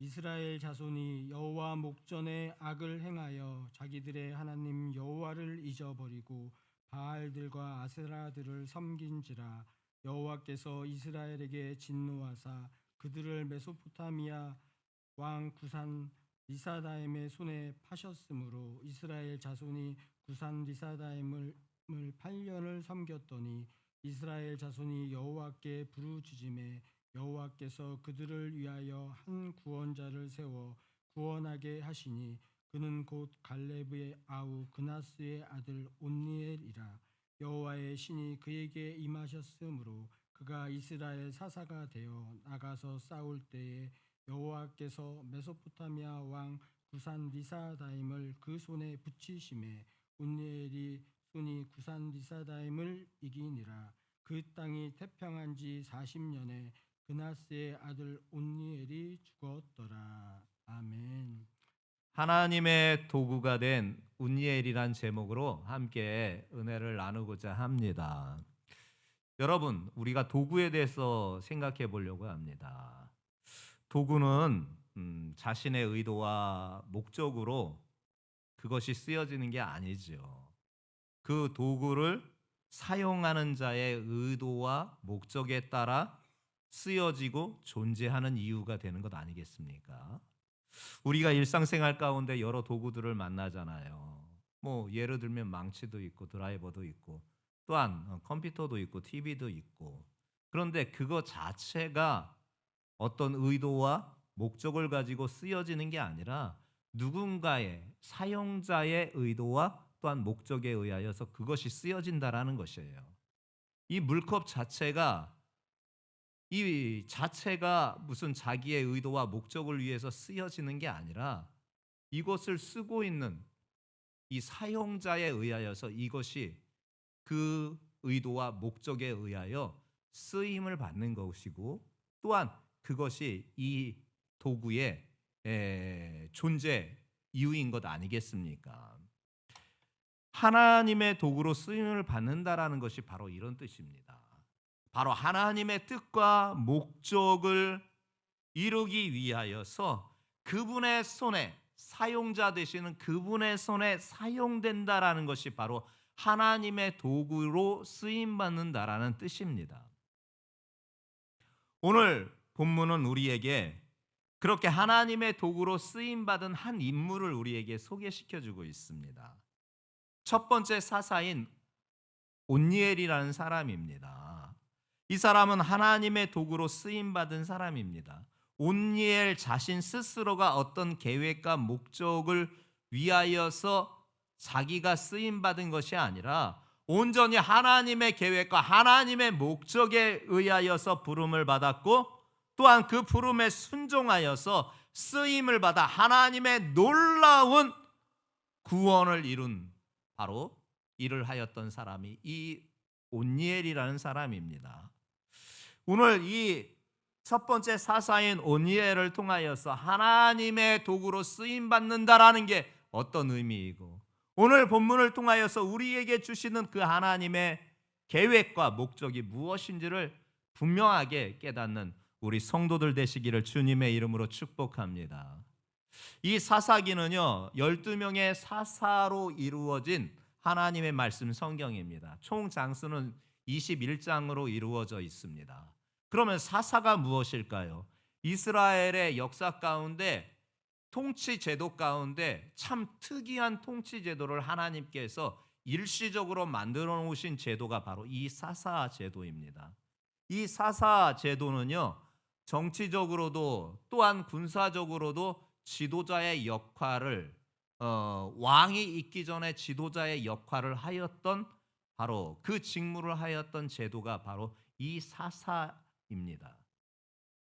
이스라엘 자손이 여호와 목전에 악을 행하여 자기들의 하나님 여호와를 잊어버리고 바알들과 아세라들을 섬긴지라. 여호와께서 이스라엘에게 진노하사 그들을 메소포타미아 왕 구산 리사다임의 손에 파셨으므로 이스라엘 자손이 구산 리사다임을 8년을 섬겼더니 이스라엘 자손이 여호와께 부르짖음에 여호와께서 그들을 위하여 한 구원자를 세워 구원하게 하시니 그는 곧 갈렙의 아우 그나스의 아들 온니엘이라. 여호와의 신이 그에게 임하셨으므로 그가 이스라엘 사사가 되어 나가서 싸울 때에 여호와께서 메소포타미아 왕 구산 리사다임을 그 손에 붙이심에 온니엘이 손이 구산 리사다임을 이기니라. 그 땅이 태평한 지 40년에 그나스의 아들 온니엘이 죽었더라. 아멘. 하나님의 도구가 된 운니엘이란 제목으로 함께 은혜를 나누고자 합니다. 여러분, 우리가 도구에 대해서 생각해 보려고 합니다. 도구는 자신의 의도와 목적으로 그것이 쓰여지는 게 아니죠. 그 도구를 사용하는 자의 의도와 목적에 따라 쓰여지고 존재하는 이유가 되는 것 아니겠습니까? 우리가 일상생활 가운데 여러 도구들을 만나잖아요. 예를 들면 망치도 있고 드라이버도 있고 또한 컴퓨터도 있고 TV도 있고. 그런데 그거 자체가 어떤 의도와 목적을 가지고 쓰여지는 게 아니라 누군가의 사용자의 의도와 또한 목적에 의하여서 그것이 쓰여진다라는 것이에요. 이 물컵 자체가 무슨 자기의 의도와 목적을 위해서 쓰여지는 게 아니라 이것을 쓰고 있는 이 사용자에 의하여서 이것이 그 의도와 목적에 의하여 쓰임을 받는 것이고 또한 그것이 이 도구의 존재 이유인 것 아니겠습니까? 하나님의 도구로 쓰임을 받는다라는 것이 바로 이런 뜻입니다. 바로 하나님의 뜻과 목적을 이루기 위하여서 그분의 손에, 사용자 되시는 그분의 손에 사용된다라는 것이 바로 하나님의 도구로 쓰임받는다라는 뜻입니다. 오늘 본문은 우리에게 그렇게 하나님의 도구로 쓰임받은 한 인물을 우리에게 소개시켜주고 있습니다. 첫 번째 사사인 온니엘이라는 사람입니다. 이 사람은 하나님의 도구로 쓰임받은 사람입니다. 온니엘 자신 스스로가 어떤 계획과 목적을 위하여서 자기가 쓰임받은 것이 아니라 온전히 하나님의 계획과 하나님의 목적에 의하여서 부름을 받았고 또한 그 부름에 순종하여서 쓰임을 받아 하나님의 놀라운 구원을 이룬 바로 일을 하였던 사람이 이 온니엘이라는 사람입니다. 오늘 이 첫 번째 사사인 온니엘을 통하여서 하나님의 도구로 쓰임 받는다라는 게 어떤 의미이고 오늘 본문을 통하여서 우리에게 주시는 그 하나님의 계획과 목적이 무엇인지를 분명하게 깨닫는 우리 성도들 되시기를 주님의 이름으로 축복합니다. 이 사사기는요 12명의 사사로 이루어진 하나님의 말씀 성경입니다. 총 장수는 21장으로 이루어져 있습니다. 그러면 사사가 무엇일까요? 이스라엘의 역사 가운데 통치 제도 가운데 참 특이한 통치 제도를 하나님께서 일시적으로 만들어 놓으신 제도가 바로 이 사사 제도입니다. 이 사사 제도는요 정치적으로도 또한 군사적으로도 지도자의 역할을 왕이 있기 전에 지도자의 역할을 하였던 바로 그 직무를 하였던 제도가 바로 이 사사입니다.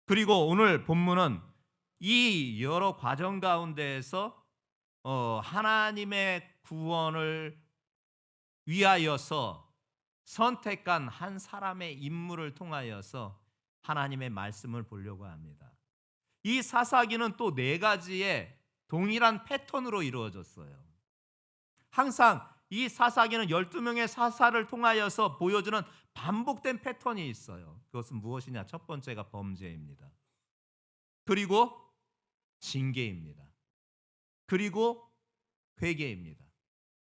그리고 오늘 본문은 이 여러 과정 가운데에서 하나님의 구원을 위하여서 선택한 한 사람의 인물을 통하여서 하나님의 말씀을 보려고 합니다. 이 사사기는 또 4가지의 동일한 패턴으로 이루어졌어요. 항상 이 사사기는 12명의 사사를 통하여서 보여주는 반복된 패턴이 있어요. 그것은 무엇이냐? 첫 번째가 범죄입니다. 그리고 징계입니다. 그리고 회개입니다.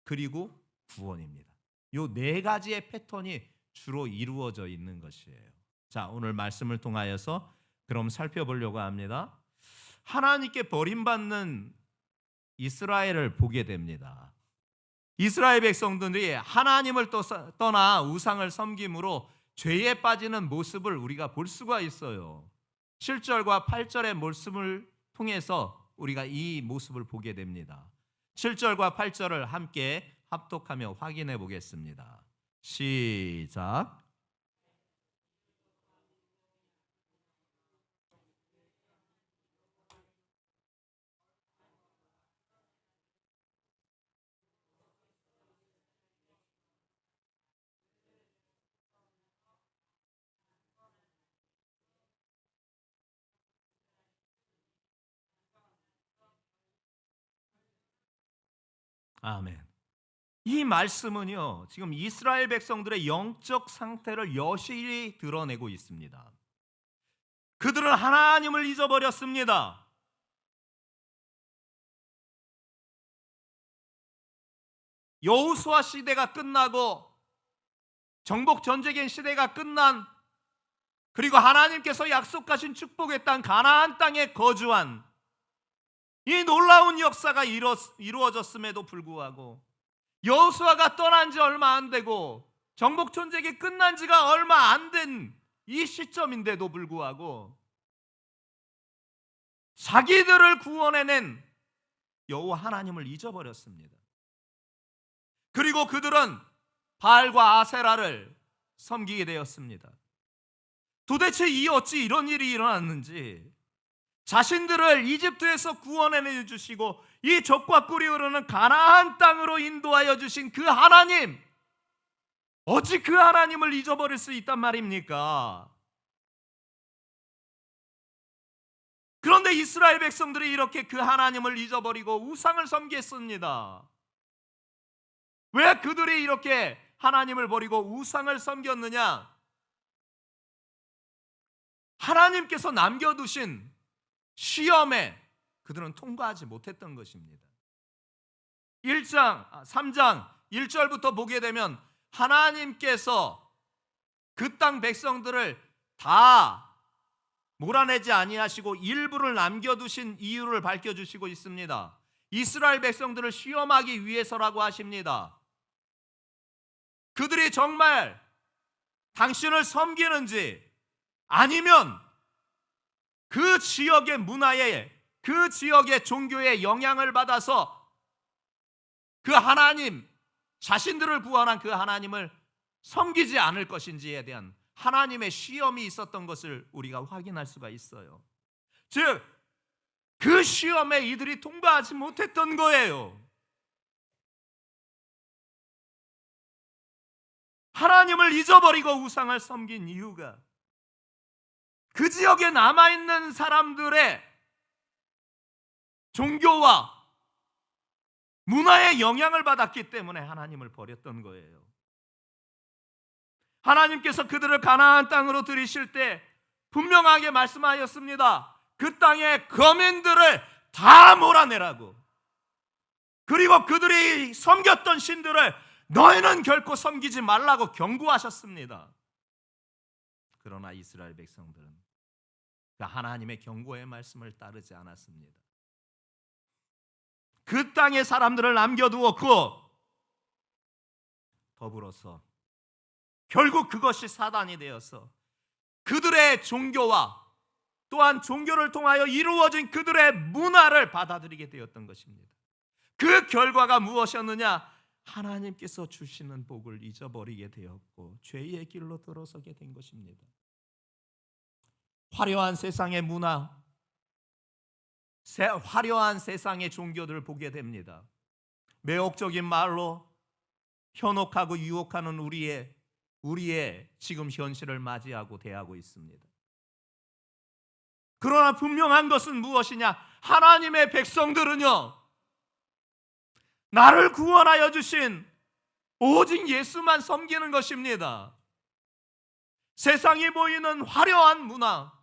그리고 구원입니다. 요 네 가지의 패턴이 주로 이루어져 있는 것이에요. 자, 오늘 말씀을 통하여서 그럼 살펴보려고 합니다. 하나님께 버림받는 이스라엘을 보게 됩니다. 이스라엘 백성들이 하나님을 떠나 우상을 섬김으로 죄에 빠지는 모습을 우리가 볼 수가 있어요. 7절과 8절의 말씀을 통해서 우리가 이 모습을 보게 됩니다. 7절과 8절을 함께 합독하며 확인해 보겠습니다. 시작. 아멘. 이 말씀은요, 지금 이스라엘 백성들의 영적 상태를 여실히 드러내고 있습니다. 그들은 하나님을 잊어버렸습니다. 여호수아 시대가 끝나고 정복 전쟁의 시대가 끝난, 그리고 하나님께서 약속하신 축복의 땅 가나안 땅에 거주한 이 놀라운 역사가 이루어졌음에도 불구하고 여호수아가 떠난 지 얼마 안 되고 정복 전쟁이 끝난 지가 얼마 안 된 이 시점인데도 불구하고 자기들을 구원해낸 여호와 하나님을 잊어버렸습니다. 그리고 그들은 바알과 아세라를 섬기게 되었습니다. 도대체 어찌 이런 일이 일어났는지, 자신들을 이집트에서 구원해 주시고 이 젖과 꿀이 흐르는 가나안 땅으로 인도하여 주신 그 하나님, 어찌 그 하나님을 잊어버릴 수 있단 말입니까? 그런데 이스라엘 백성들이 이렇게 그 하나님을 잊어버리고 우상을 섬겼습니다. 왜 그들이 이렇게 하나님을 버리고 우상을 섬겼느냐? 하나님께서 남겨두신 시험에 그들은 통과하지 못했던 것입니다. 3장 1절부터 보게 되면 하나님께서 그 땅 백성들을 다 몰아내지 아니하시고 일부를 남겨두신 이유를 밝혀주시고 있습니다. 이스라엘 백성들을 시험하기 위해서라고 하십니다. 그들이 정말 당신을 섬기는지, 아니면 그 지역의 문화에, 그 지역의 종교에 영향을 받아서 그 하나님, 자신들을 구원한 그 하나님을 섬기지 않을 것인지에 대한 하나님의 시험이 있었던 것을 우리가 확인할 수가 있어요. 즉, 그 시험에 이들이 통과하지 못했던 거예요. 하나님을 잊어버리고 우상을 섬긴 이유가 그 지역에 남아있는 사람들의 종교와 문화에 영향을 받았기 때문에 하나님을 버렸던 거예요. 하나님께서 그들을 가나안 땅으로 들이실 때 분명하게 말씀하셨습니다. 그 땅의 거민들을 다 몰아내라고. 그리고 그들이 섬겼던 신들을 너희는 결코 섬기지 말라고 경고하셨습니다. 그러나 이스라엘 백성들은 그 하나님의 경고의 말씀을 따르지 않았습니다. 그 땅의 사람들을 남겨두었고, 더불어서 결국 그것이 사단이 되어서 그들의 종교와 또한 종교를 통하여 이루어진 그들의 문화를 받아들이게 되었던 것입니다. 그 결과가 무엇이었느냐? 하나님께서 주시는 복을 잊어버리게 되었고 죄의 길로 들어서게 된 것입니다. 화려한 세상의 문화, 화려한 세상의 종교들을 보게 됩니다. 매혹적인 말로 현혹하고 유혹하는 우리의 지금 현실을 맞이하고 대하고 있습니다. 그러나 분명한 것은 무엇이냐? 하나님의 백성들은요, 나를 구원하여 주신 오직 예수만 섬기는 것입니다. 세상에 보이는 화려한 문화,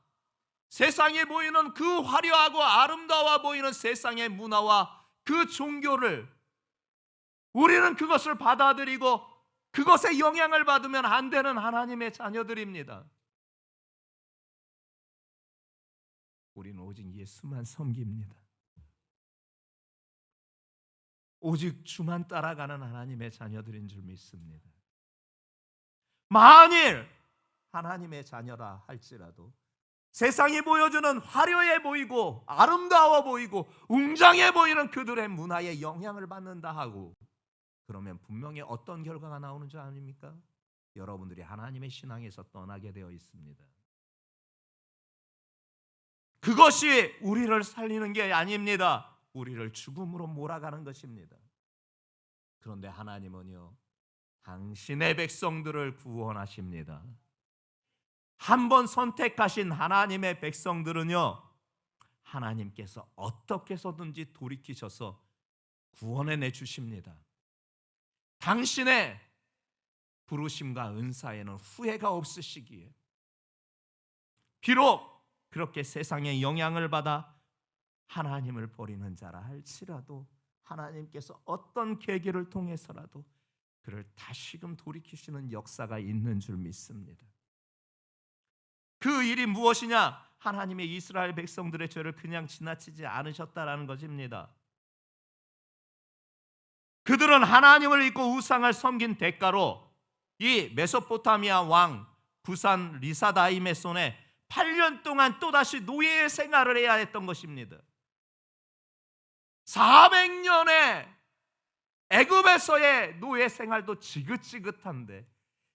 세상에 보이는 그 화려하고 아름다워 보이는 세상의 문화와 그 종교를 우리는 그것을 받아들이고 그것에 영향을 받으면 안 되는 하나님의 자녀들입니다. 우리는 오직 예수만 섬깁니다. 오직 주만 따라가는 하나님의 자녀들인 줄 믿습니다. 만일 하나님의 자녀라 할지라도 세상이 보여주는 화려해 보이고 아름다워 보이고 웅장해 보이는 그들의 문화에 영향을 받는다 하고 그러면 분명히 어떤 결과가 나오는 줄 아닙니까? 여러분들이 하나님의 신앙에서 떠나게 되어 있습니다. 그것이 우리를 살리는 게 아닙니다. 우리를 죽음으로 몰아가는 것입니다. 그런데 하나님은요, 당신의 백성들을 구원하십니다. 한 번 선택하신 하나님의 백성들은요, 하나님께서 어떻게 해서든지 돌이키셔서 구원해내 주십니다. 당신의 부르심과 은사에는 후회가 없으시기에 비록 그렇게 세상의 영향을 받아 하나님을 버리는 자라 할지라도 하나님께서 어떤 계기를 통해서라도 그를 다시금 돌이키시는 역사가 있는 줄 믿습니다. 그 일이 무엇이냐? 하나님의 이스라엘 백성들의 죄를 그냥 지나치지 않으셨다라는 것입니다. 그들은 하나님을 잊고 우상을 섬긴 대가로 이 메소포타미아 왕 구산 리사다임의 손에 8년 동안 또다시 노예의 생활을 해야 했던 것입니다. 400년의 애굽에서의 노예 생활도 지긋지긋한데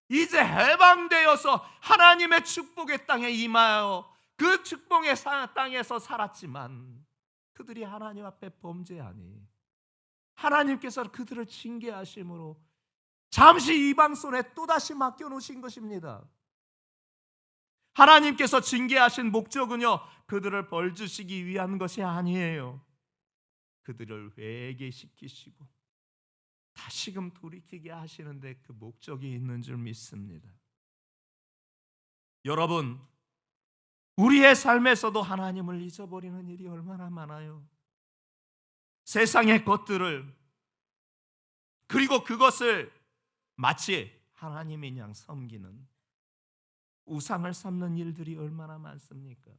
이제 해방되어서 하나님의 축복의 땅에 임하여 그 축복의 땅에서 살았지만 그들이 하나님 앞에 범죄하니 하나님께서 그들을 징계하심으로 잠시 이방 손에 또다시 맡겨놓으신 것입니다. 하나님께서 징계하신 목적은요, 그들을 벌주시기 위한 것이 아니에요. 그들을 회개시키시고 다시금 돌이키게 하시는데 그 목적이 있는 줄 믿습니다. 여러분, 우리의 삶에서도 하나님을 잊어버리는 일이 얼마나 많아요. 세상의 것들을, 그리고 그것을 마치 하나님인 양 섬기는, 우상을 삼는 일들이 얼마나 많습니까?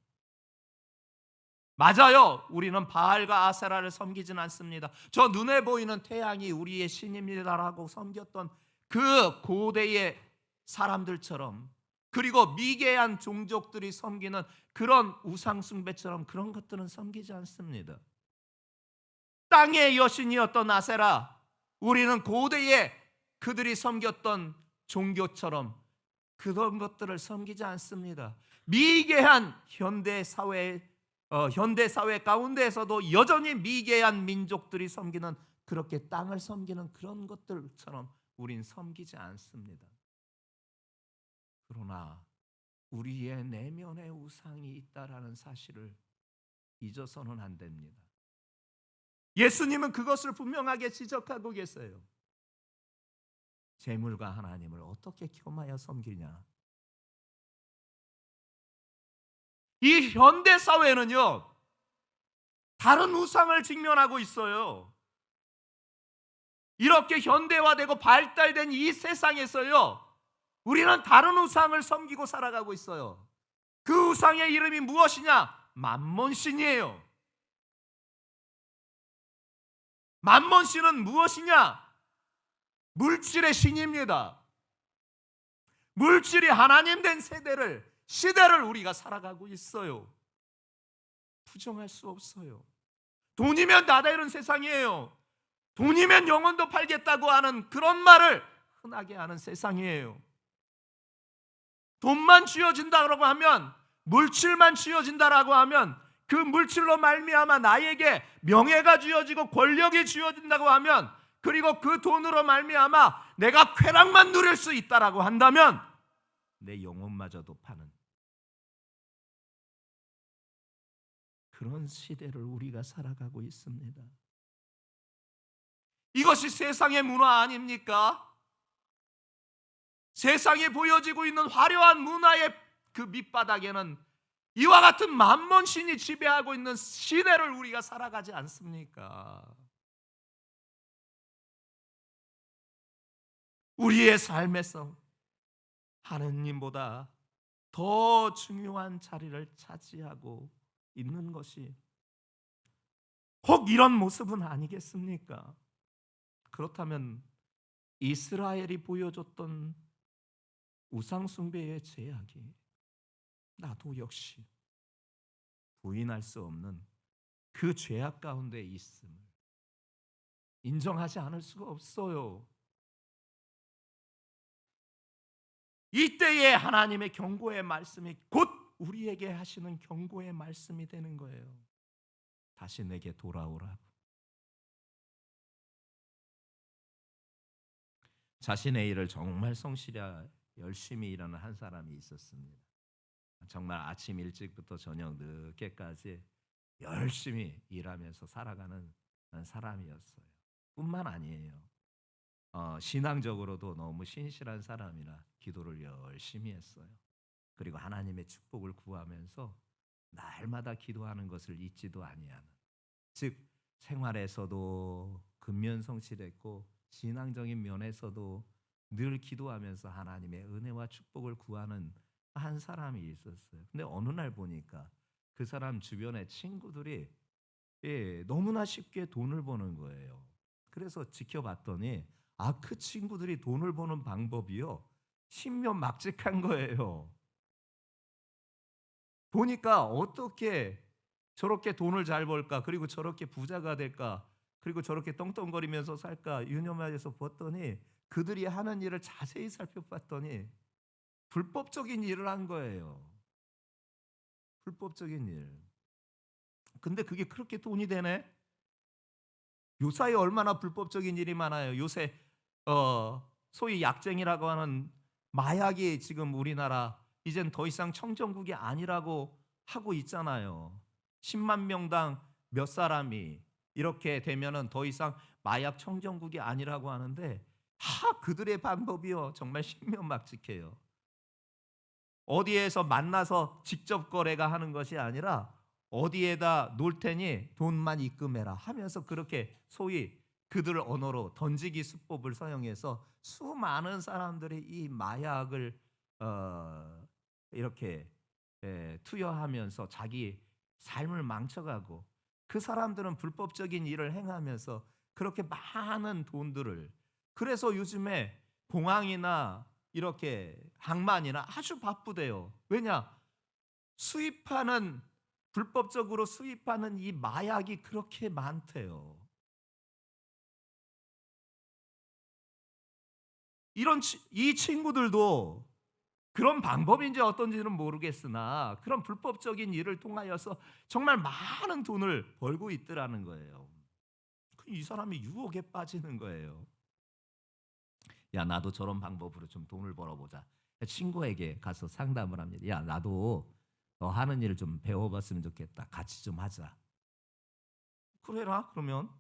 맞아요. 우리는 바알과 아세라를 섬기진 않습니다. 저 눈에 보이는 태양이 우리의 신입니다라고 섬겼던 그 고대의 사람들처럼, 그리고 미개한 종족들이 섬기는 그런 우상 숭배처럼 그런 것들은 섬기지 않습니다. 땅의 여신이었던 아세라, 우리는 고대에 그들이 섬겼던 종교처럼 그런 것들을 섬기지 않습니다. 미개한 현대 사회 가운데에서도 여전히 미개한 민족들이 섬기는, 그렇게 땅을 섬기는 그런 것들처럼 우린 섬기지 않습니다. 그러나 우리의 내면에 우상이 있다라는 사실을 잊어서는 안 됩니다. 예수님은 그것을 분명하게 지적하고 계세요. 재물과 하나님을 어떻게 겸하여 섬기냐? 이 현대 사회는요, 다른 우상을 직면하고 있어요. 이렇게 현대화되고 발달된 이 세상에서요, 우리는 다른 우상을 섬기고 살아가고 있어요. 그 우상의 이름이 무엇이냐? 맘몬신이에요. 맘몬신은 무엇이냐? 물질의 신입니다. 물질이 하나님 된 시대를 우리가 살아가고 있어요. 부정할 수 없어요. 돈이면 다 되는 세상이에요. 돈이면 영혼도 팔겠다고 하는 그런 말을 흔하게 하는 세상이에요. 돈만 쥐어진다고 하면, 물질만 쥐어진다라고 하면, 그 물질로 말미암아 나에게 명예가 쥐어지고 권력이 쥐어진다고 하면, 그리고 그 돈으로 말미암아 내가 쾌락만 누릴 수 있다라고 한다면 내 영혼마저도 파는 그런 시대를 우리가 살아가고 있습니다. 이것이 세상의 문화 아닙니까? 세상에 보여지고 있는 화려한 문화의 그 밑바닥에는 이와 같은 만몬신이 지배하고 있는 시대를 우리가 살아가지 않습니까? 우리의 삶에서 하느님보다 더 중요한 자리를 차지하고 있는 것이 혹 이런 모습은 아니겠습니까? 그렇다면 이스라엘이 보여줬던 우상숭배의 죄악이 나도 역시 부인할 수 없는 그 죄악 가운데 있음을 인정하지 않을 수가 없어요. 이때에 하나님의 경고의 말씀이 곧 우리에게 하시는 경고의 말씀이 되는 거예요. 다시 내게 돌아오라고. 자신의 일을 정말 성실히 열심히 일하는 한 사람이 있었습니다. 정말 아침 일찍부터 저녁 늦게까지 열심히 일하면서 살아가는 사람이었어요. 뿐만 아니에요. 신앙적으로도 너무 신실한 사람이라 기도를 열심히 했어요. 그리고 하나님의 축복을 구하면서 날마다 기도하는 것을 잊지도 아니하는, 즉 생활에서도 근면성실했고 신앙적인 면에서도 늘 기도하면서 하나님의 은혜와 축복을 구하는 한 사람이 있었어요. 근데 어느 날 보니까 그 사람 주변의 친구들이 너무나 쉽게 돈을 버는 거예요. 그래서 지켜봤더니 그 친구들이 돈을 버는 방법이요, 신묘막직한 거예요. 보니까 어떻게 저렇게 돈을 잘 벌까, 그리고 저렇게 부자가 될까, 그리고 저렇게 떵떵거리면서 살까 유념해서 봤더니 그들이 하는 일을 자세히 살펴봤더니 불법적인 일을 한 거예요. 불법적인 일. 근데 그게 그렇게 돈이 되네? 요사이 얼마나 불법적인 일이 많아요. 요새 소위 약쟁이라고 하는 마약이 지금 우리나라 이젠 더 이상 청정국이 아니라고 하고 있잖아요. 10만 명당 몇 사람이 이렇게 되면은 더 이상 마약 청정국이 아니라고 하는데 그들의 방법이요 정말 신명막직해요. 어디에서 만나서 직접 거래가 하는 것이 아니라 어디에다 놓을 테니 돈만 입금해라 하면서 그렇게 소위 그들 언어로 던지기 수법을 사용해서 수많은 사람들이 이 마약을 이렇게 투여하면서 자기 삶을 망쳐가고, 그 사람들은 불법적인 일을 행하면서 그렇게 많은 돈들을, 그래서 요즘에 공항이나 이렇게 항만이나 아주 바쁘대요. 왜냐? 수입하는, 불법적으로 수입하는 이 마약이 그렇게 많대요. 이 친구들도 그런 방법인지 어떤지는 모르겠으나 그런 불법적인 일을 통하여서 정말 많은 돈을 벌고 있더라는 거예요. 이 사람이 유혹에 빠지는 거예요. 야, 나도 저런 방법으로 좀 돈을 벌어보자. 친구에게 가서 상담을 합니다. 야, 나도 너 하는 일을 좀 배워봤으면 좋겠다. 같이 좀 하자. 그래라 그러면.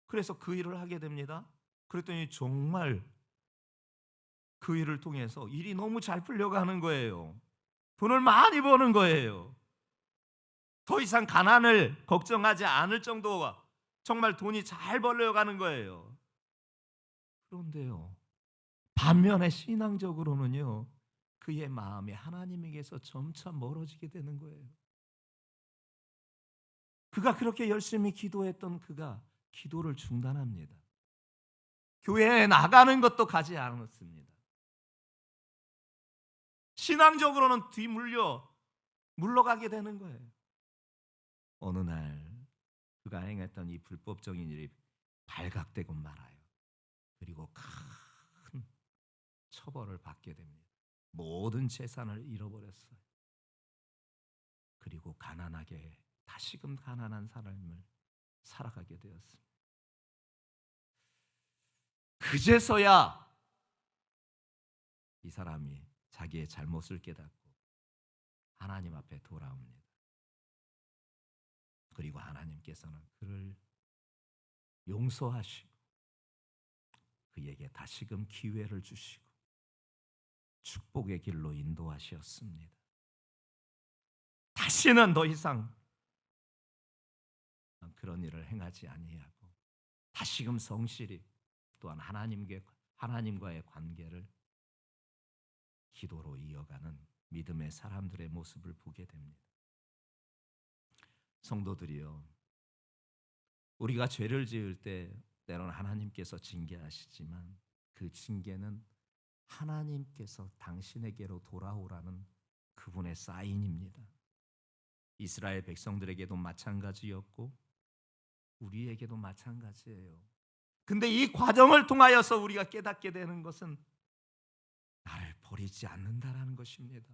그래서 그 일을 하게 됩니다. 그랬더니 정말 그 일을 통해서 일이 너무 잘 풀려가는 거예요. 돈을 많이 버는 거예요. 더 이상 가난을 걱정하지 않을 정도가 정말 돈이 잘 벌려가는 거예요. 그런데요, 반면에 신앙적으로는요, 그의 마음이 하나님에게서 점차 멀어지게 되는 거예요. 그가 그렇게 열심히 기도했던 그가 기도를 중단합니다. 교회에 나가는 것도 가지 않았습니다. 신앙적으로는 물러가게 되는 거예요. 어느 날 그가 행했던 이 불법적인 일이 발각되고 말아요. 그리고 큰 처벌을 받게 됩니다. 모든 재산을 잃어버렸어요. 그리고 가난하게 다시금 가난한 삶을 살아가게 되었습니다. 그제서야 이 사람이 자기의 잘못을 깨닫고 하나님 앞에 돌아옵니다. 그리고 하나님께서는 그를 용서하시고 그에게 다시금 기회를 주시고 축복의 길로 인도하셨습니다. 다시는 더 이상 그런 일을 행하지 아니하고 다시금 성실히 또한 하나님과의 관계를 기도로 이어가는 믿음의 사람들의 모습을 보게 됩니다. 성도들이요, 우리가 죄를 지을 때 때로는 하나님께서 징계하시지만 그 징계는 하나님께서 당신에게로 돌아오라는 그분의 사인입니다. 이스라엘 백성들에게도 마찬가지였고 우리에게도 마찬가지예요. 근데 이 과정을 통하여서 우리가 깨닫게 되는 것은 나를 버리지 않는다라는 것입니다.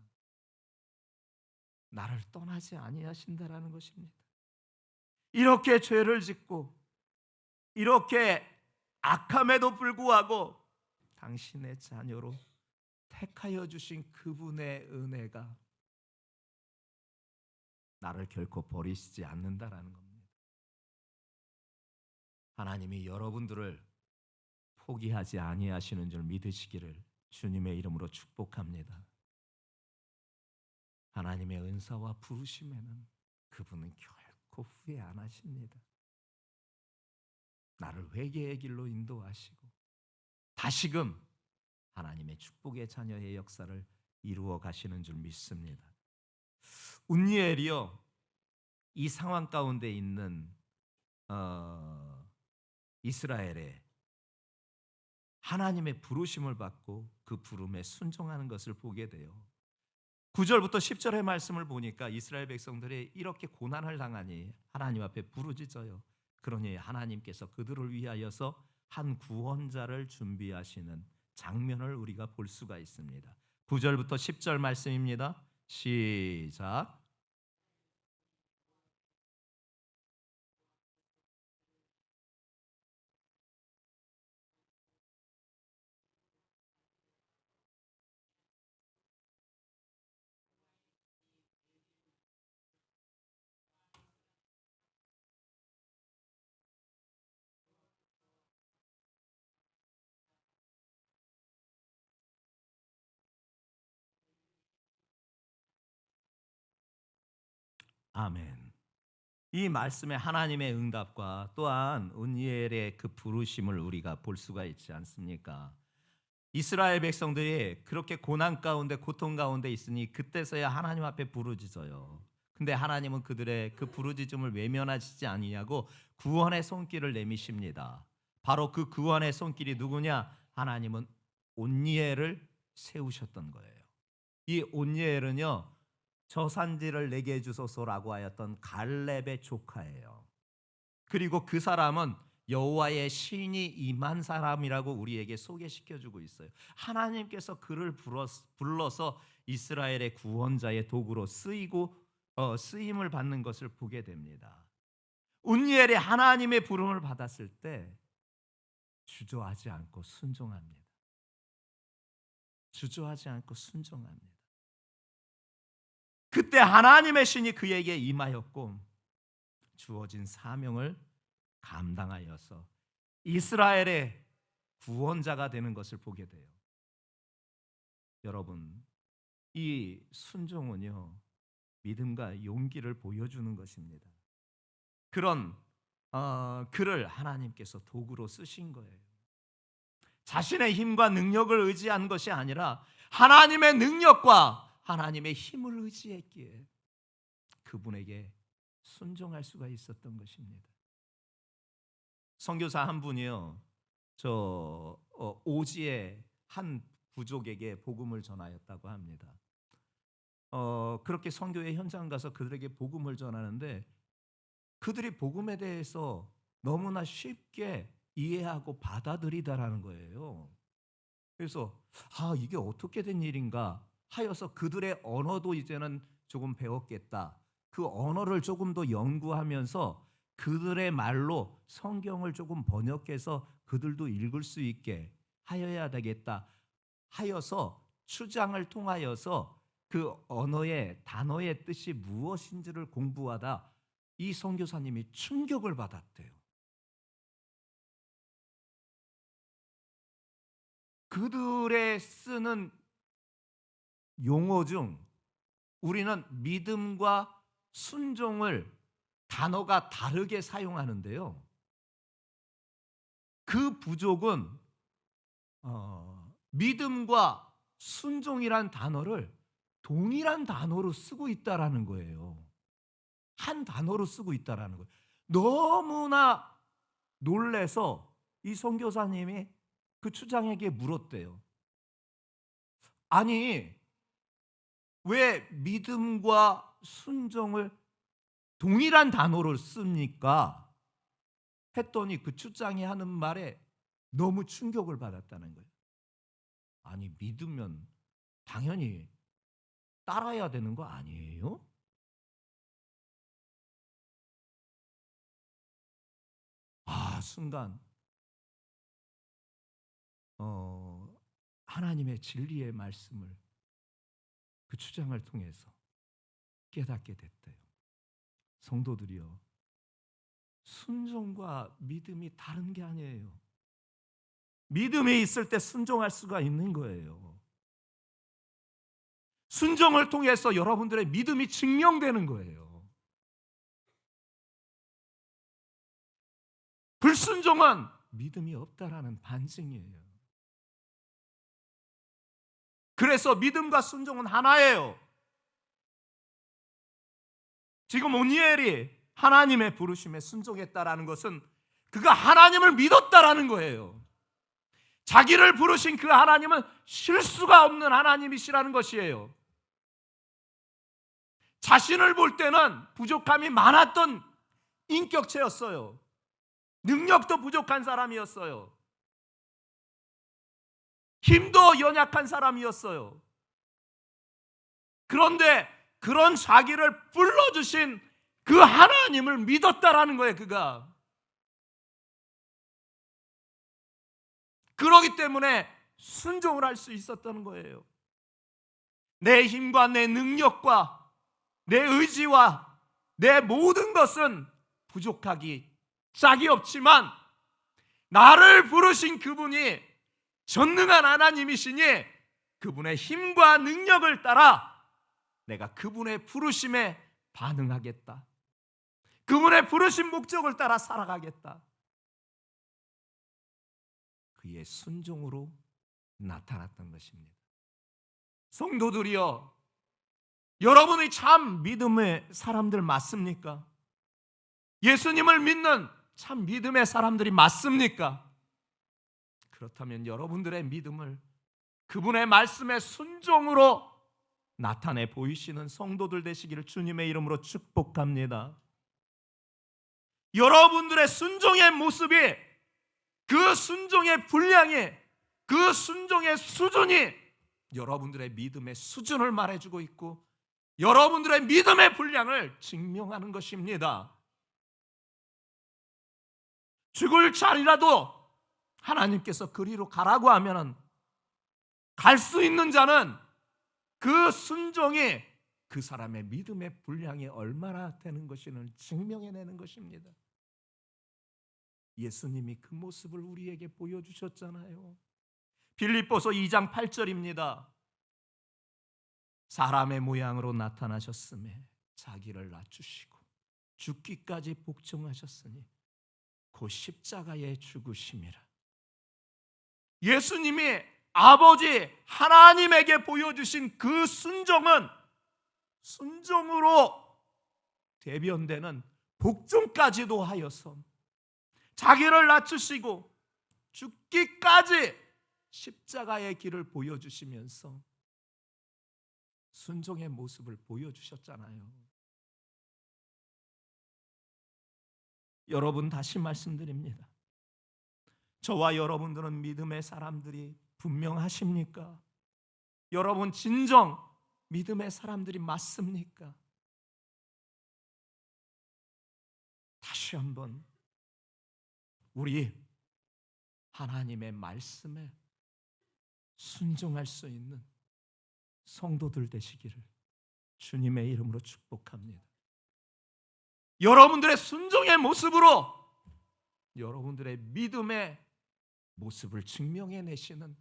나를 떠나지 아니하신다라는 것입니다. 이렇게 죄를 짓고 이렇게 악함에도 불구하고 당신의 자녀로 택하여 주신 그분의 은혜가 나를 결코 버리시지 않는다라는 겁니다. 하나님이 여러분들을 포기하지 아니하시는 줄 믿으시기를 주님의 이름으로 축복합니다. 하나님의 은사와 부르심에는 그분은 결코 후회 안 하십니다. 나를 회개의 길로 인도하시고 다시금 하나님의 축복의 자녀의 역사를 이루어 가시는 줄 믿습니다. 운니엘이요, 이 상황 가운데 있는 이스라엘에 하나님의 부르심을 받고 그 부름에 순종하는 것을 보게 돼요. 9절부터 10절의 말씀을 보니까 이스라엘 백성들이 이렇게 고난을 당하니 하나님 앞에 부르짖어요. 그러니 하나님께서 그들을 위하여서 한 구원자를 준비하시는 장면을 우리가 볼 수가 있습니다. 9절부터 10절 말씀입니다. 시작. 아멘. 이 말씀에 하나님의 응답과 또한 운니엘의 그 부르심을 우리가 볼 수가 있지 않습니까? 이스라엘 백성들이 그렇게 고난 가운데 고통 가운데 있으니 그때서야 하나님 앞에 부르짖어요. 근데 하나님은 그들의 그 부르짖음을 외면하시지 아니하고 구원의 손길을 내미십니다. 바로 그 구원의 손길이 누구냐? 하나님은 온니엘을 세우셨던 거예요. 이 온니엘은요, 저산지를 내게 주소서라고 하였던 갈렙의 조카예요. 그리고 그 사람은 여호와의 신이 임한 사람이라고 우리에게 소개시켜주고 있어요. 하나님께서 그를 불러서 이스라엘의 구원자의 도구로 쓰임을 받는 것을 보게 됩니다. 운니엘이 하나님의 부름을 받았을 때 주저하지 않고 순종합니다. 주저하지 않고 순종합니다. 그때 하나님의 신이 그에게 임하였고 주어진 사명을 감당하여서 이스라엘의 구원자가 되는 것을 보게 돼요. 여러분, 이 순종은요, 믿음과 용기를 보여주는 것입니다. 그런 그를 하나님께서 도구로 쓰신 거예요. 자신의 힘과 능력을 의지한 것이 아니라 하나님의 능력과 하나님의 힘을 의지했기에 그분에게 순종할 수가 있었던 것입니다. 선교사 한 분이요, 오지의 한 부족에게 복음을 전하였다고 합니다. 그렇게 선교의 현장 가서 그들에게 복음을 전하는데 그들이 복음에 대해서 너무나 쉽게 이해하고 받아들이다라는 거예요. 그래서 이게 어떻게 된 일인가 하여서 그들의 언어도 이제는 조금 배웠겠다. 그 언어를 조금 더 연구하면서 그들의 말로 성경을 조금 번역해서 그들도 읽을 수 있게 하여야 되겠다 하여서 추장을 통하여서 그 언어의 단어의 뜻이 무엇인지를 공부하다 이 선교사님이 충격을 받았대요. 그들의 쓰는 용어 중 우리는 믿음과 순종을 단어가 다르게 사용하는데요. 그 부족은 믿음과 순종이란 단어를 동일한 단어로 쓰고 있다라는 거예요. 한 단어로 쓰고 있다라는 거예요. 너무나 놀래서 이 선교사님이 그 추장에게 물었대요. 아니, 왜 믿음과 순종을 동일한 단어를 씁니까? 했더니 그 추장이 하는 말에 너무 충격을 받았다는 거예요. 아니, 믿으면 당연히 따라야 되는 거 아니에요? 순간 하나님의 진리의 말씀을 그 추장을 통해서 깨닫게 됐대요. 성도들이여, 순종과 믿음이 다른 게 아니에요. 믿음이 있을 때 순종할 수가 있는 거예요. 순종을 통해서 여러분들의 믿음이 증명되는 거예요. 불순종은 믿음이 없다라는 반증이에요. 그래서 믿음과 순종은 하나예요. 지금 오니엘이 하나님의 부르심에 순종했다라는 것은 그가 하나님을 믿었다라는 거예요. 자기를 부르신 그 하나님은 실수가 없는 하나님이시라는 것이에요. 자신을 볼 때는 부족함이 많았던 인격체였어요. 능력도 부족한 사람이었어요. 힘도 연약한 사람이었어요. 그런데 그런 자기를 불러주신 그 하나님을 믿었다라는 거예요. 그가. 그러기 때문에 순종을 할 수 있었다는 거예요. 내 힘과 내 능력과 내 의지와 내 모든 것은 부족하기 짝이 없지만 나를 부르신 그분이 전능한 하나님이시니 그분의 힘과 능력을 따라 내가 그분의 부르심에 반응하겠다. 그분의 부르신 목적을 따라 살아가겠다. 그의 순종으로 나타났던 것입니다. 성도들이여, 여러분이 참 믿음의 사람들 맞습니까? 예수님을 믿는 참 믿음의 사람들이 맞습니까? 그렇다면 여러분들의 믿음을 그분의 말씀의 순종으로 나타내 보이시는 성도들 되시기를 주님의 이름으로 축복합니다. 여러분들의 순종의 모습이, 그 순종의 분량이, 그 순종의 수준이 여러분들의 믿음의 수준을 말해주고 있고 여러분들의 믿음의 분량을 증명하는 것입니다. 죽을 자리라도 하나님께서 그리로 가라고 하면 갈 수 있는 자는 그 순종이 그 사람의 믿음의 분량이 얼마나 되는 것인을 증명해내는 것입니다. 예수님이 그 모습을 우리에게 보여주셨잖아요. 빌립보서 2장 8절입니다. 사람의 모양으로 나타나셨음에 자기를 낮추시고 죽기까지 복종하셨으니 곧 십자가에 죽으심이라. 예수님이 아버지 하나님에게 보여주신 그 순종은 순종으로 대변되는 복종까지도 하여서 자기를 낮추시고 죽기까지 십자가의 길을 보여주시면서 순종의 모습을 보여주셨잖아요. 여러분, 다시 말씀드립니다. 저와 여러분들은 믿음의 사람들이 분명하십니까? 여러분, 진정 믿음의 사람들이 맞습니까? 다시 한번 우리 하나님의 말씀에 순종할 수 있는 성도들 되시기를 주님의 이름으로 축복합니다. 여러분들의 순종의 모습으로 여러분들의 믿음의 모습을 증명해내시는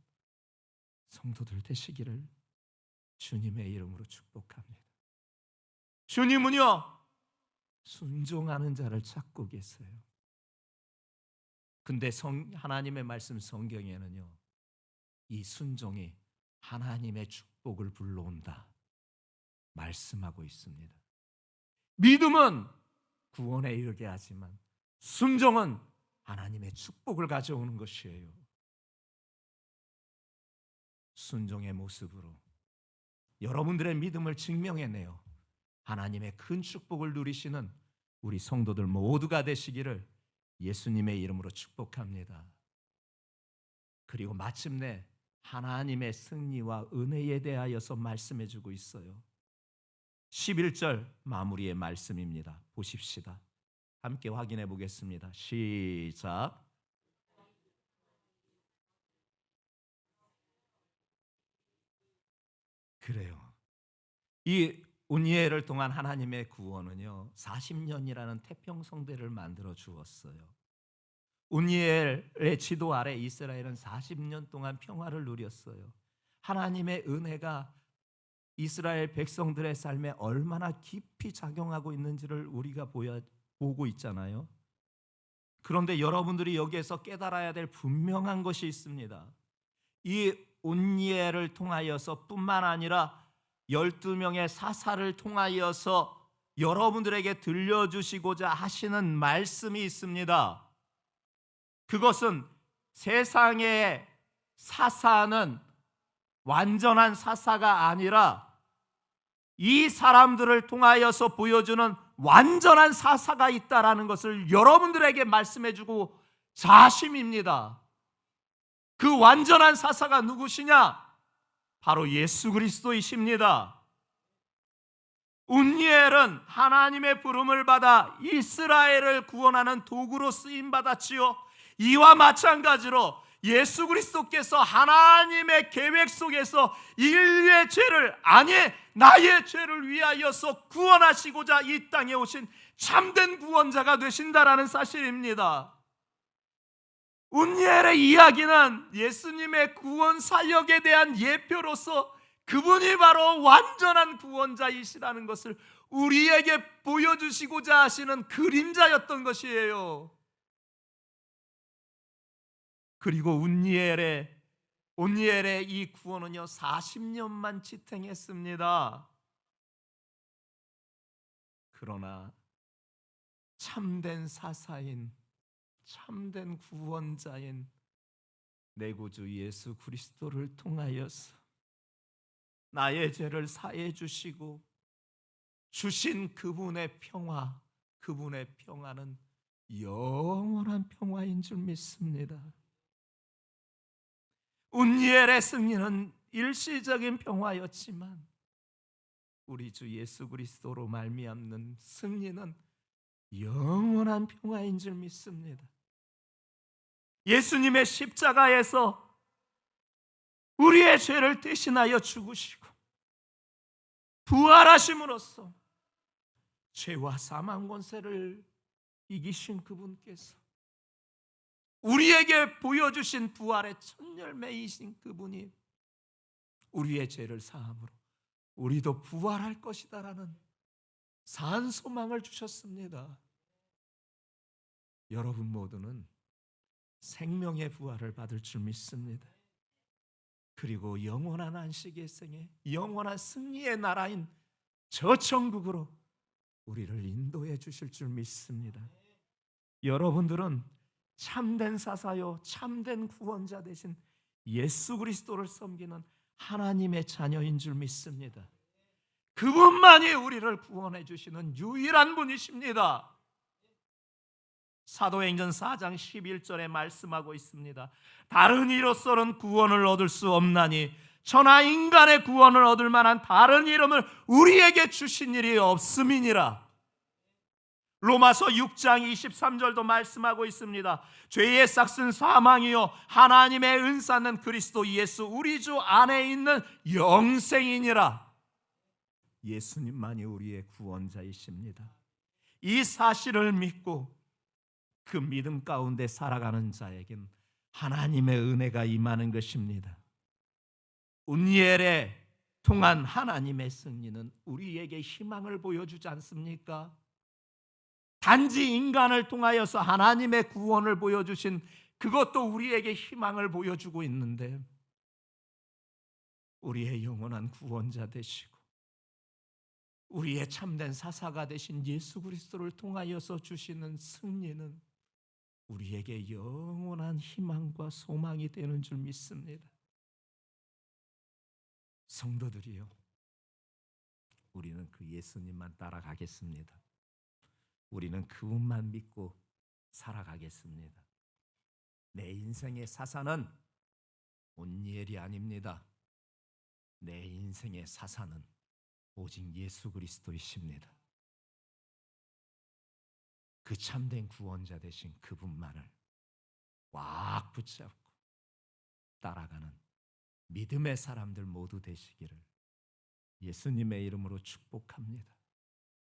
성도들 되시기를 주님의 이름으로 축복합니다. 주님은요 순종하는 자를 찾고 계세요. 근데 하나님의 말씀 성경에는요 이 순종이 하나님의 축복을 불러온다 말씀하고 있습니다. 믿음은 구원에 이르게 하지만 순종은 하나님의 축복을 가져오는 것이에요. 순종의 모습으로 여러분들의 믿음을 증명해내요 하나님의 큰 축복을 누리시는 우리 성도들 모두가 되시기를 예수님의 이름으로 축복합니다. 그리고 마침내 하나님의 승리와 은혜에 대하여서 말씀해주고 있어요. 11절 마무리의 말씀입니다. 보십시다. 함께 확인해 보겠습니다. 시작. 그래요. 이 온니엘을 통한 하나님의 구원은요 40년이라는 태평성대를 만들어 주었어요. 온니엘의 지도 아래 이스라엘은 40년 동안 평화를 누렸어요. 하나님의 은혜가 이스라엘 백성들의 삶에 얼마나 깊이 작용하고 있는지를 우리가 보고 있잖아요. 그런데 여러분들이 여기에서 깨달아야 될 분명한 것이 있습니다. 이 온니엘을 통하여서 뿐만 아니라 12명의 사사를 통하여서 여러분들에게 들려주시고자 하시는 말씀이 있습니다. 그것은 세상의 사사는 완전한 사사가 아니라 이 사람들을 통하여서 보여주는 완전한 사사가 있다라는 것을 여러분들에게 말씀해주고 자심입니다. 그 완전한 사사가 누구시냐? 바로 예수 그리스도이십니다. 온니엘은 하나님의 부름을 받아 이스라엘을 구원하는 도구로 쓰임 받았지요. 이와 마찬가지로 예수 그리스도께서 하나님의 계획 속에서 인류의 죄를, 아니 나의 죄를 위하여서 구원하시고자 이 땅에 오신 참된 구원자가 되신다라는 사실입니다. 온니엘의 이야기는 예수님의 구원 사역에 대한 예표로서 그분이 바로 완전한 구원자이시라는 것을 우리에게 보여주시고자 하시는 그림자였던 것이에요. 그리고 온니엘의 이 구원은요 40년만 지탱했습니다. 그러나 참된 사사인, 참된 구원자인 내 구주 예수 그리스도를 통하여서 나의 죄를 사해 주시고 주신 그분의 평화, 그분의 평화는 영원한 평화인 줄 믿습니다. 온니엘의 승리는 일시적인 평화였지만 우리 주 예수 그리스도로 말미암는 승리는 영원한 평화인 줄 믿습니다. 예수님의 십자가에서 우리의 죄를 대신하여 죽으시고 부활하심으로써 죄와 사망 권세를 이기신 그분께서 우리에게 보여주신 부활의 첫 열매이신 그분이 우리의 죄를 사함으로 우리도 부활할 것이다라는 산 소망을 주셨습니다. 여러분 모두는 생명의 부활을 받을 줄 믿습니다. 그리고 영원한 안식의 생에 영원한 승리의 나라인 저 천국으로 우리를 인도해 주실 줄 믿습니다. 여러분들은 참된 사사요 참된 구원자 되신 예수 그리스도를 섬기는 하나님의 자녀인 줄 믿습니다. 그분만이 우리를 구원해 주시는 유일한 분이십니다. 사도행전 4장 11절에 말씀하고 있습니다. 다른 이로서는 구원을 얻을 수 없나니 천하 인간의 구원을 얻을 만한 다른 이름을 우리에게 주신 일이 없음이니라. 로마서 6장 23절도 말씀하고 있습니다. 죄의 삭은 사망이요 하나님의 은사는 그리스도 예수 우리 주 안에 있는 영생이니라. 예수님만이 우리의 구원자이십니다. 이 사실을 믿고 그 믿음 가운데 살아가는 자에겐 하나님의 은혜가 임하는 것입니다. 온니엘의 통한 하나님의 승리는 우리에게 희망을 보여주지 않습니까? 단지 인간을 통하여서 하나님의 구원을 보여주신 그것도 우리에게 희망을 보여주고 있는데, 우리의 영원한 구원자 되시고 우리의 참된 사사가 되신 예수 그리스도를 통하여서 주시는 승리는 우리에게 영원한 희망과 소망이 되는 줄 믿습니다. 성도들이요, 우리는 그 예수님만 따라가겠습니다. 우리는 그분만 믿고 살아가겠습니다. 내 인생의 사사는 온니엘이 아닙니다. 내 인생의 사사는 오직 예수 그리스도이십니다. 그 참된 구원자 되신 그분만을 꽉 붙잡고 따라가는 믿음의 사람들 모두 되시기를 예수님의 이름으로 축복합니다.